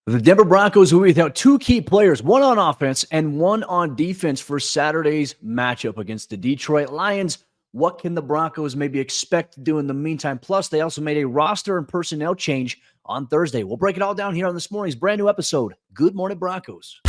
The Denver Broncos will be without two key players, one on offense and one on defense for Saturday's matchup against the Detroit Lions. What can the Broncos maybe expect to do in the meantime? Plus, they also made a roster and personnel change on Thursday. We'll break it all down here on this morning's brand new episode. Good morning, Broncos.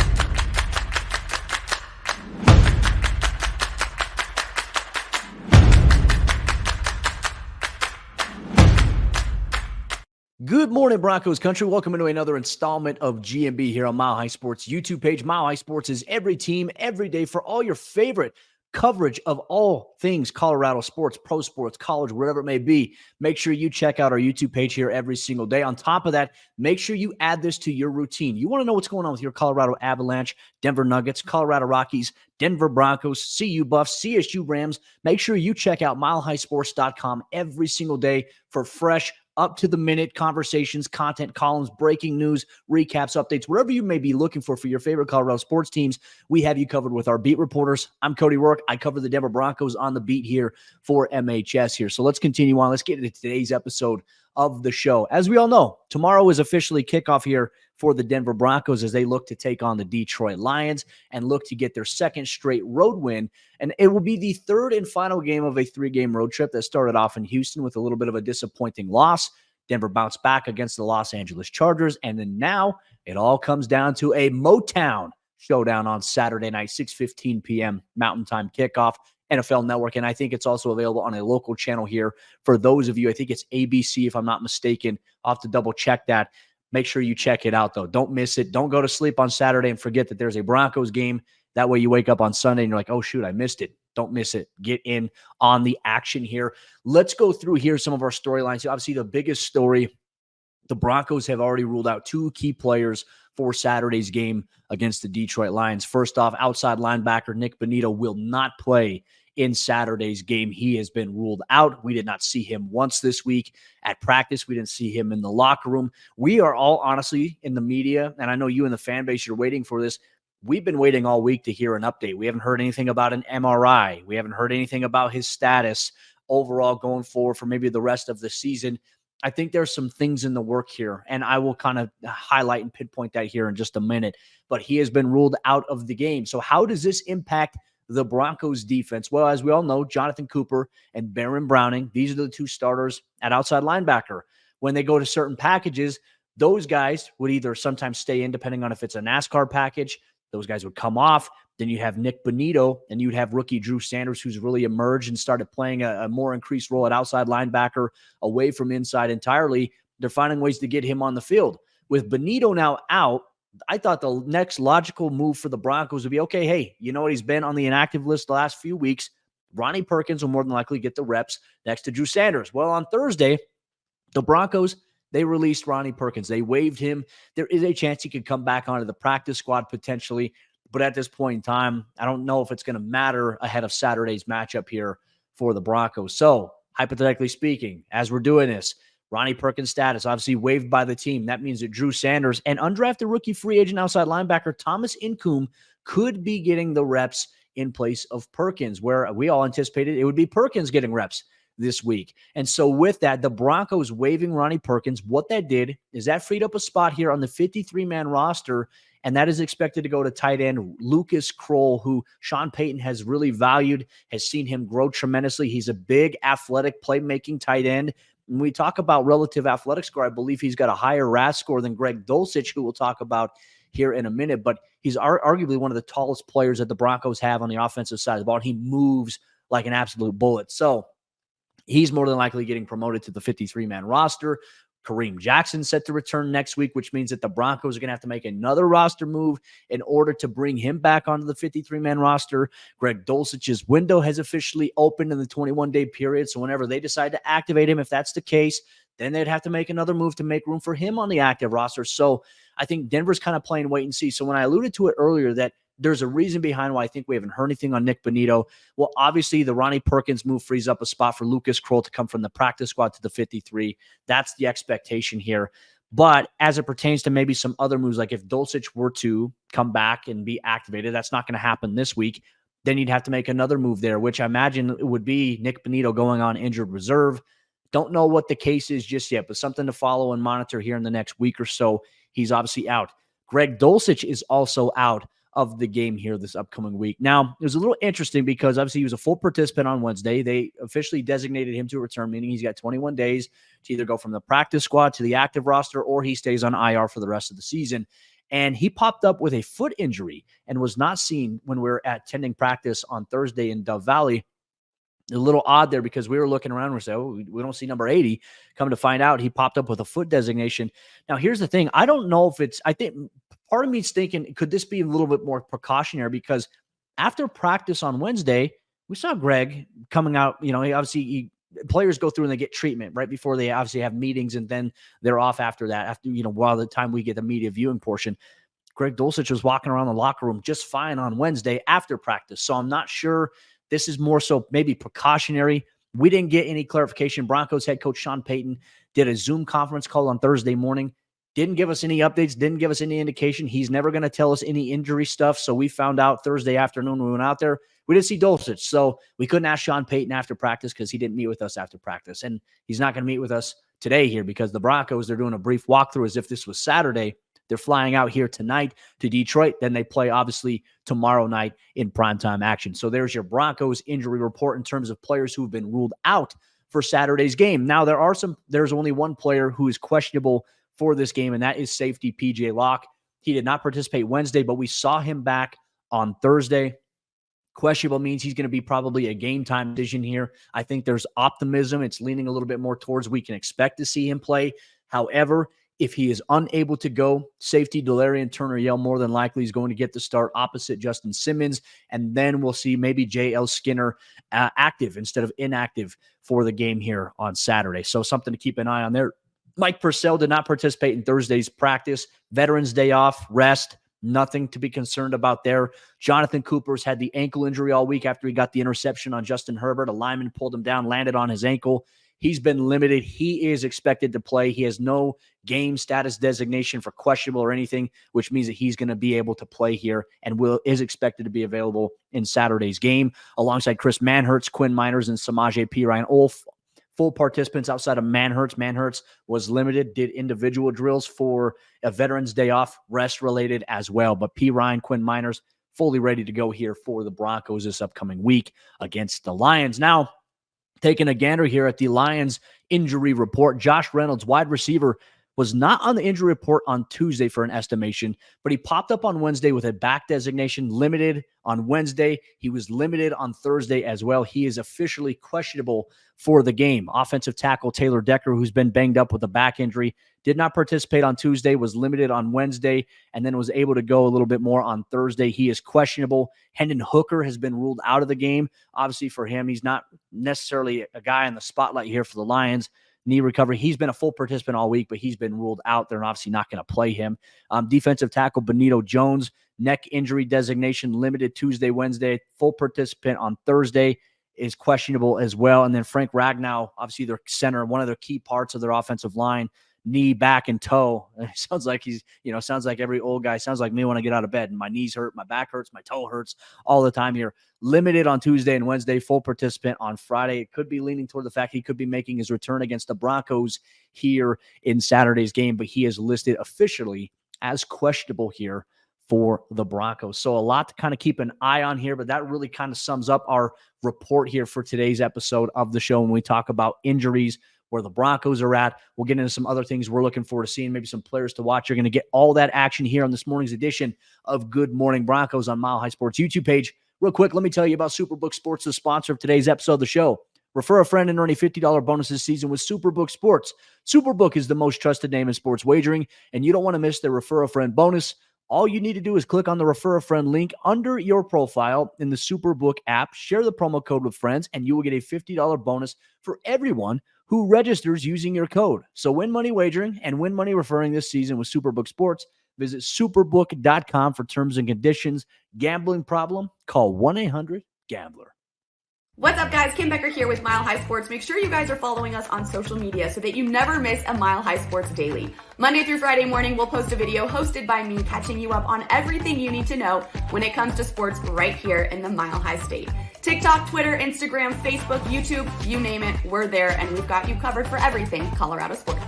Good morning, Broncos country. Welcome into another installment of GMB here on Mile High Sports YouTube page. Mile High Sports is every team, every day for all your favorite coverage of all things Colorado sports, pro sports, college, whatever it may be. Make sure you check out our YouTube page here every single day. On top of that, make sure you add this to your routine. You want to know what's going on with your Colorado Avalanche, Denver Nuggets, Colorado Rockies, Denver Broncos, CU Buffs, CSU Rams. Make sure you check out milehighsports.com every single day for fresh, up-to-the-minute conversations, content, columns, breaking news, recaps, updates, whatever you may be looking for your favorite Colorado sports teams. We have you covered with our beat reporters. I'm Cody Rourke. I cover the Denver Broncos on the beat here for MHS here. So let's continue on. Let's get into today's episode of the show. As we all know, tomorrow is officially kickoff here for the Denver Broncos as they look to take on the Detroit Lions and look to get their second straight road win. And it will be the third and final game of a three-game road trip that started off in Houston with a little bit of a disappointing loss. Denver bounced back against the Los Angeles Chargers. And then now it all comes down to a Motown showdown on Saturday night, 6:15 p.m. Mountain Time kickoff. NFL Network, and I think it's also available on a local channel here for those of you. I think it's ABC, if I'm not mistaken. I'll have to double check that. Make sure you check it out, though. Don't miss it. Don't go to sleep on Saturday and forget that there's a Broncos game. That way you wake up on Sunday and you're like, oh, shoot, I missed it. Don't miss it. Get in on the action here. Let's go through here some of our storylines. Obviously, the biggest story, the Broncos have already ruled out two key players for Saturday's game against the Detroit Lions. First off, outside linebacker Nik Bonitto will not play in Saturday's game. He has been ruled out. We did not see him once this week at practice. We didn't see him in the locker room. We are all honestly in the media, and I know you in the fan base, you're waiting for this. We've been waiting all week to hear an update. We haven't heard anything about an MRI. We haven't heard anything about his status overall going forward for maybe the rest of the season. I think there's some things in the work here, and I will kind of highlight and pinpoint that here in just a minute. But he has been ruled out of the game. So how does this impact the Broncos defense? Well, as we all know, Jonathan Cooper and Baron Browning, these are the two starters at outside linebacker. When they go to certain packages, those guys would either sometimes stay in, depending on if it's a NASCAR package. Those guys would come off. Then you'd have Nik Bonitto, and you'd have rookie Drew Sanders, who's really emerged and started playing a more increased role at outside linebacker away from inside entirely. They're finding ways to get him on the field. With Bonitto now out, I thought the next logical move for the Broncos would be, okay, hey, you know what? He's been on the inactive list the last few weeks. Ronnie Perkins will more than likely get the reps next to Drew Sanders. Well, on Thursday, the Broncos, they released Ronnie Perkins. They waived him. There is a chance he could come back onto the practice squad potentially. But at this point in time, I don't know if it's going to matter ahead of Saturday's matchup here for the Broncos. So, hypothetically speaking, as we're doing this, Ronnie Perkins' status obviously waived by the team. That means that Drew Sanders and undrafted rookie free agent outside linebacker Thomas Incoom could be getting the reps in place of Perkins, where we all anticipated it would be Perkins getting reps this week. And so with that, the Broncos waiving Ronnie Perkins, what that did is that freed up a spot here on the 53-man roster, and that is expected to go to tight end Lucas Koll, who Sean Payton has really valued, has seen him grow tremendously. He's a big, athletic, playmaking tight end. When we talk about relative athletic score, I believe he's got a higher RAS score than Greg Dulcich, who we'll talk about here in a minute. But he's arguably one of the tallest players that the Broncos have on the offensive side of the ball. And he moves like an absolute bullet. So he's more than likely getting promoted to the 53-man roster. Kareem Jackson set to return next week, which means that the Broncos are going to have to make another roster move in order to bring him back onto the 53-man roster. Greg Dulcich's window has officially opened in the 21-day period, so whenever they decide to activate him, if that's the case, then they'd have to make another move to make room for him on the active roster. So I think Denver's kind of playing wait and see. So when I alluded to it earlier that there's a reason behind why I think we haven't heard anything on Nik Bonitto. Well, obviously, the Ronnie Perkins move frees up a spot for Lucas Koll to come from the practice squad to the 53. That's the expectation here. But as it pertains to maybe some other moves, like if Dulcich were to come back and be activated, that's not going to happen this week. Then you'd have to make another move there, which I imagine it would be Nik Bonitto going on injured reserve. Don't know what the case is just yet, but something to follow and monitor here in the next week or so He's obviously out. Greg Dulcich is also out of the game here this upcoming week. Now, it was a little interesting because obviously he was a full participant on Wednesday. They officially designated him to return, meaning he's got 21 days to either go from the practice squad to the active roster or he stays on IR for the rest of the season. And he popped up with a foot injury and was not seen when we were attending practice on Thursday in Dove Valley. A little odd there because we were looking around and we said, oh, we don't see number 80. Come to find out, he popped up with a foot designation. Now, here's the thing. I don't know if I think part of me is thinking, could this be a little bit more precautionary? Because after practice on Wednesday, we saw Greg coming out. Players go through and they get treatment right before they obviously have meetings, and then they're off after that. After, while the time we get the media viewing portion, Greg Dulcich was walking around the locker room just fine on Wednesday after practice. So I'm not sure. This is more so maybe precautionary. We didn't get any clarification. Broncos head coach Sean Payton did a Zoom conference call on Thursday morning. Didn't give us any updates, didn't give us any indication. He's never going to tell us any injury stuff. So we found out Thursday afternoon when we went out there. We didn't see Dulcich. So we couldn't ask Sean Payton after practice because he didn't meet with us after practice. And he's not going to meet with us today here because the Broncos, they're doing a brief walkthrough as if this was Saturday. They're flying out here tonight to Detroit. Then they play, obviously, tomorrow night in primetime action. So there's your Broncos injury report in terms of players who have been ruled out for Saturday's game. Now, there's only one player who is questionable for this game, and that is safety P.J. Locke. He did not participate Wednesday, but we saw him back on Thursday. Questionable means he's going to be probably a game-time decision here. I think there's optimism. It's leaning a little bit more towards we can expect to see him play. However, if he is unable to go, safety Delarian Turner-Yell more than likely is going to get the start opposite Justin Simmons, and then we'll see maybe J.L. Skinner active instead of inactive for the game here on Saturday. So something to keep an eye on there. Mike Purcell did not participate in Thursday's practice. Veterans Day off, rest, nothing to be concerned about there. Jonathan Cooper's had the ankle injury all week after he got the interception on Justin Herbert. A lineman pulled him down, landed on his ankle. He's been limited. He is expected to play. He has no game status designation for questionable or anything, which means that he's going to be able to play here and is expected to be available in Saturday's game alongside Chris Manhertz, Quinn Miners, and Samaje Perine. All full participants outside of Manhertz. Manhertz was limited, did individual drills for a Veterans Day off, rest related as well. But Perine, Quinn Miners, fully ready to go here for the Broncos this upcoming week against the Lions. Now, taking a gander here at the Lions injury report, Josh Reynolds, wide receiver, was not on the injury report on Tuesday for an estimation, but he popped up on Wednesday with a back designation, limited on Wednesday. He was limited on Thursday as well. He is officially questionable for the game. Offensive tackle Taylor Decker, who's been banged up with a back injury, did not participate on Tuesday, was limited on Wednesday, and then was able to go a little bit more on Thursday. He is questionable. Hendon Hooker has been ruled out of the game. Obviously for him, he's not necessarily a guy in the spotlight here for the Lions. Knee recovery. He's been a full participant all week, but he's been ruled out. They're obviously not going to play him. Defensive tackle Bonitto Jones, neck injury designation, limited Tuesday, Wednesday, full participant on Thursday, is questionable as well. And then Frank Ragnow, obviously their center, one of their key parts of their offensive line, knee, back, and toe. Sounds like sounds like every old guy. Sounds like me when I get out of bed. My knees hurt, my back hurts, my toe hurts all the time here. Limited on Tuesday and Wednesday, full participant on Friday. It could be leaning toward the fact he could be making his return against the Broncos here in Saturday's game, but he is listed officially as questionable here for the Broncos. So a lot to kind of keep an eye on here, but that really kind of sums up our report here for today's episode of the show when we talk about injuries, where the Broncos are at. We'll get into some other things we're looking forward to seeing, maybe some players to watch. You're going to get all that action here on this morning's edition of Good Morning Broncos on Mile High Sports YouTube page. Real quick, let me tell you about Superbook Sports, the sponsor of today's episode of the show. Refer a friend and earn a $50 bonus this season with Superbook Sports. Superbook is the most trusted name in sports wagering, and you don't want to miss their Refer a Friend bonus. All you need to do is click on the Refer a Friend link under your profile in the Superbook app, share the promo code with friends, and you will get a $50 bonus for everyone who registers using your code. So win money wagering and win money referring this season with Superbook Sports. Visit superbook.com for terms and conditions. Gambling problem? Call 1-800-GAMBLER. What's up, guys? Kim Becker here with Mile High Sports. Make sure you guys are following us on social media so that you never miss a Mile High Sports daily. Monday through Friday morning, we'll post a video hosted by me catching you up on everything you need to know when it comes to sports right here in the Mile High State. TikTok, Twitter, Instagram, Facebook, YouTube, you name it, we're there, and we've got you covered for everything Colorado sports.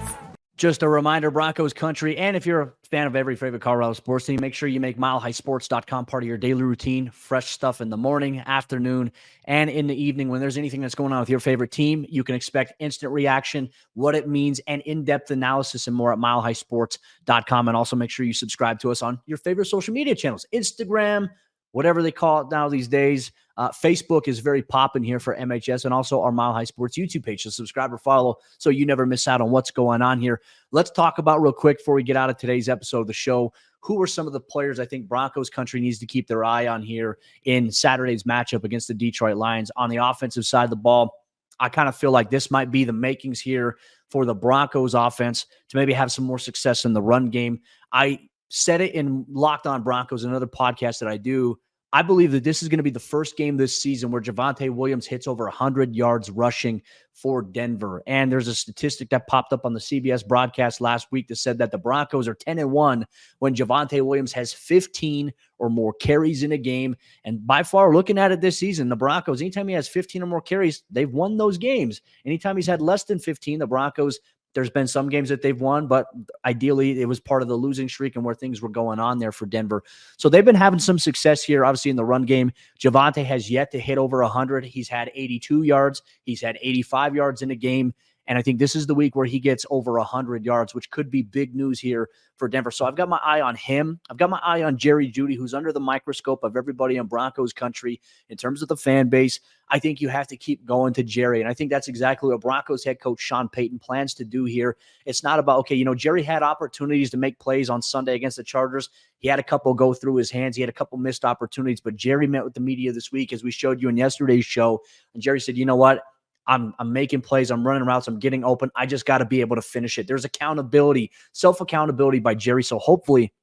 Just a reminder, Broncos country, and if you're a fan of every favorite Colorado sports team, make sure you make milehighsports.com part of your daily routine. Fresh stuff in the morning, afternoon, and in the evening. When there's anything that's going on with your favorite team, you can expect instant reaction, what it means, and in-depth analysis and more at milehighsports.com. And also make sure you subscribe to us on your favorite social media channels, Instagram, whatever they call it now these days. Facebook is very popping here for MHS, and also our Mile High Sports YouTube page. So subscribe or follow so you never miss out on what's going on here. Let's talk about real quick before we get out of today's episode of the show, who are some of the players I think Broncos country needs to keep their eye on here in Saturday's matchup against the Detroit Lions. On the offensive side of the ball, I kind of feel like this might be the makings here for the Broncos offense to maybe have some more success in the run game. I said it in Locked On Broncos, another podcast that I do. I believe that this is going to be the first game this season where Javonte Williams hits over 100 yards rushing for Denver. And there's a statistic that popped up on the CBS broadcast last week that said that the Broncos are 10-1 when Javonte Williams has 15 or more carries in a game. And by far, looking at it this season, the Broncos, anytime he has 15 or more carries, they've won those games. Anytime he's had less than 15, the Broncos, there's been some games that they've won, but ideally it was part of the losing streak and where things were going on there for Denver. So they've been having some success here, obviously, in the run game. Javonte has yet to hit over 100. He's had 82 yards. He's had 85 yards in a game. And I think this is the week where he gets over 100 yards, which could be big news here for Denver. So I've got my eye on him. I've got my eye on Jerry Jeudy, who's under the microscope of everybody in Broncos country in terms of the fan base. I think you have to keep going to Jerry. And I think that's exactly what Broncos head coach Sean Payton plans to do here. It's not about, okay, Jerry had opportunities to make plays on Sunday against the Chargers. He had a couple go through his hands. He had a couple missed opportunities. But Jerry met with the media this week, as we showed you in yesterday's show. And Jerry said, you know what? I'm making plays. I'm running routes. I'm getting open. I just got to be able to finish it. There's accountability, self-accountability by Jerry. So hopefully,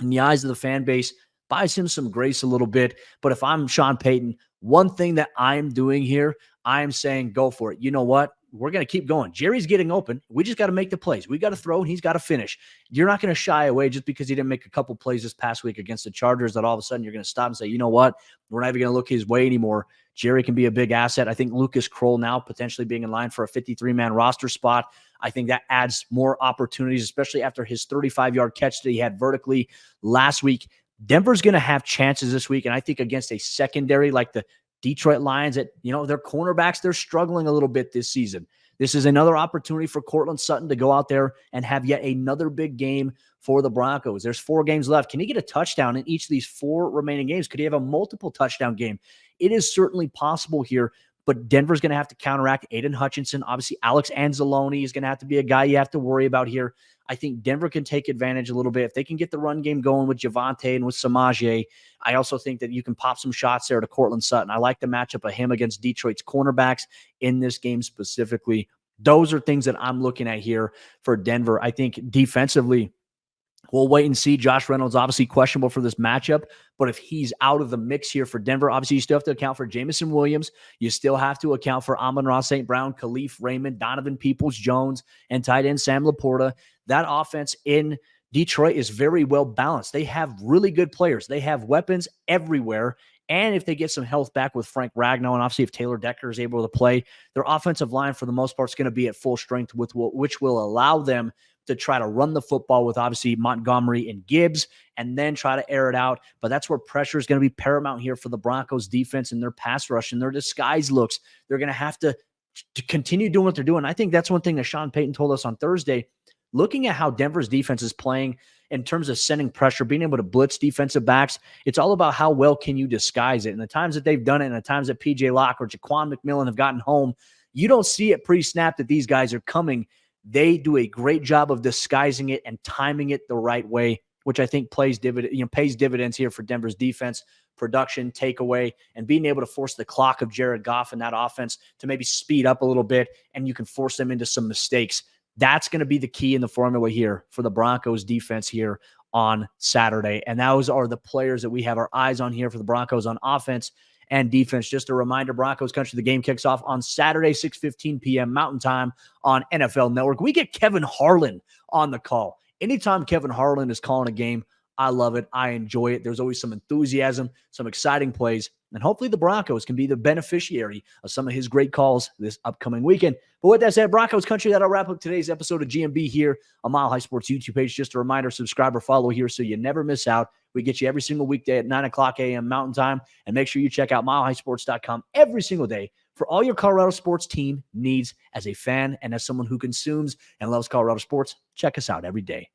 in the eyes of the fan base, buys him some grace a little bit. But if I'm Sean Payton, one thing that I'm doing here, I'm saying go for it. You know what? We're going to keep going. Jerry's getting open. We just got to make the plays. We got to throw, and he's got to finish. You're not going to shy away just because he didn't make a couple plays this past week against the Chargers that all of a sudden you're going to stop and say, you know what? We're not even going to look his way anymore. Jerry can be a big asset. I think Lucas Koll now potentially being in line for a 53-man roster spot. I think that adds more opportunities, especially after his 35-yard catch that he had vertically last week. Denver's going to have chances this week, and I think against a secondary like the Detroit Lions, that their cornerbacks, they're struggling a little bit this season. This is another opportunity for Courtland Sutton to go out there and have yet another big game for the Broncos. There's 4 games left. Can he get a touchdown in each of these 4 remaining games? Could he have a multiple touchdown game? It is certainly possible here, but Denver's going to have to counteract Aiden Hutchinson. Obviously, Alex Anzalone is going to have to be a guy you have to worry about here. I think Denver can take advantage a little bit. If they can get the run game going with Javonte and with Samaje, I also think that you can pop some shots there to Courtland Sutton. I like the matchup of him against Detroit's cornerbacks in this game specifically. Those are things that I'm looking at here for Denver. I think defensively, we'll wait and see. Josh Reynolds obviously questionable for this matchup, but if he's out of the mix here for Denver, obviously you still have to account for Jamison Williams. You still have to account for Amon-Ra St. Brown, Khalif Raymond, Donovan Peoples-Jones, and tight end Sam Laporta. That offense in Detroit is very well balanced. They have really good players. They have weapons everywhere. And if they get some health back with Frank Ragnow, and obviously if Taylor Decker is able to play, their offensive line for the most part is going to be at full strength, which will allow them to try to run the football with obviously Montgomery and Gibbs and then try to air it out. But that's where pressure is going to be paramount here for the Broncos defense and their pass rush and their disguise looks. They're going to have to continue doing what they're doing. I think that's one thing that Sean Payton told us on Thursday. Looking at how Denver's defense is playing in terms of sending pressure, being able to blitz defensive backs, it's all about how well can you disguise it. And the times that they've done it and the times that P.J. Locke or Jaquan McMillan have gotten home, you don't see it pre-snap that these guys are coming. They do a great job of disguising it and timing it the right way, which I think pays dividends here for Denver's defense, production, takeaway, and being able to force the clock of Jared Goff and that offense to maybe speed up a little bit, and you can force them into some mistakes. That's going to be the key in the formula here for the Broncos defense here on Saturday. And those are the players that we have our eyes on here for the Broncos on offense and defense. Just a reminder, Broncos country, the game kicks off on Saturday, 6:15 p.m. Mountain Time on NFL Network. We get Kevin Harlan on the call. Anytime Kevin Harlan is calling a game, I love it. I enjoy it. There's always some enthusiasm, some exciting plays, and hopefully the Broncos can be the beneficiary of some of his great calls this upcoming weekend. But with that said, Broncos country, that'll wrap up today's episode of GMB here on Mile High Sports YouTube page. Just a reminder, subscribe or follow here so you never miss out. We get you every single weekday at 9 o'clock a.m. Mountain Time. And make sure you check out milehighsports.com every single day for all your Colorado sports team needs. As a fan and as someone who consumes and loves Colorado sports, check us out every day.